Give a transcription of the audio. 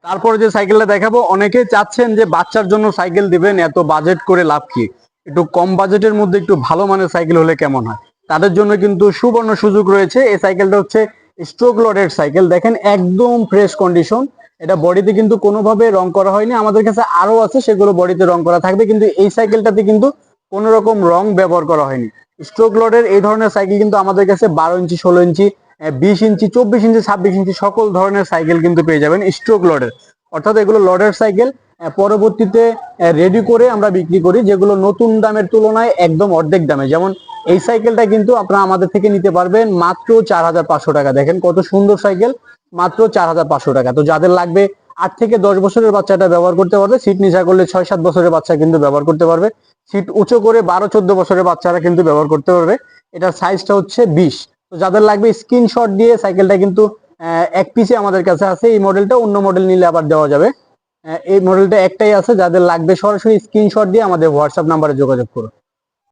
তারপরে যে সাইকেলটা দেখাবো, অনেকে চাচ্ছেন যে বাচ্চার জন্য সাইকেল দিবেন, এত বাজেট করে লাভ কি, একটু কম বাজেটের মধ্যে একটু ভালো মানের সাইকেল হলে কেমন হয়। তাদের জন্য কিন্তু সুবর্ণ সুযোগ রয়েছে। এই সাইকেলটা হচ্ছে স্ট্রোক লোডেড সাইকেল, দেখেন একদম ফ্রেশ কন্ডিশন। এটা বডিতে কিন্তু কোনোভাবে রং করা হয়নি, আমাদের কাছে আরো আছে সেগুলো বডিতে রং করা থাকবে, কিন্তু এই সাইকেলটাতে কিন্তু কোনো রকম রং ব্যবহার করা হয়নি। স্ট্রোক লোডের এই ধরনের সাইকেল কিন্তু আমাদের কাছে 12 ইঞ্চি, 16 ইঞ্চি, 20 ইঞ্চি, 24 ইঞ্চি, 26 ইঞ্চি সকল ধরনের সাইকেল কিন্তু পেয়ে যাবেন স্ট্রোক লোডের। অর্থাৎ এগুলো লোডের সাইকেল, পরবর্তীতে রেডি করে আমরা বিক্রি করি, যেগুলো নতুন দামের তুলনায় একদম অর্ধেক দামে। যেমন এই সাইকেলটা কিন্তু আপনারা আমাদের থেকে নিতে পারবেন মাত্র 4,500 টাকা। দেখেন কত সুন্দর সাইকেল, মাত্র 4,500 টাকা। তো যাদের লাগবে 8 থেকে 10 বছরের বাচ্চাটা ব্যবহার করতে পারবে, সিট নিচা করলে 6-7 বছরের বাচ্চা কিন্তু ব্যবহার করতে পারবে, সিট উঁচু করে 12-14 বছরের বাচ্চারা কিন্তু ব্যবহার করতে পারবে। এটার সাইজটা হচ্ছে 20। তো যাদের লাগবে স্ক্রিনশট দিয়ে, সাইকেলটা কিন্তু এক পিসে আমাদের কাছে আছে এই মডেলটা, অন্য মডেল নিলে আবার দেওয়া যাবে। এই মডেলটা একটাই আছে, যাদের লাগবে সরাসরি স্ক্রিনশট দিয়ে আমাদের হোয়াটসঅ্যাপ নাম্বারে যোগাযোগ করুন।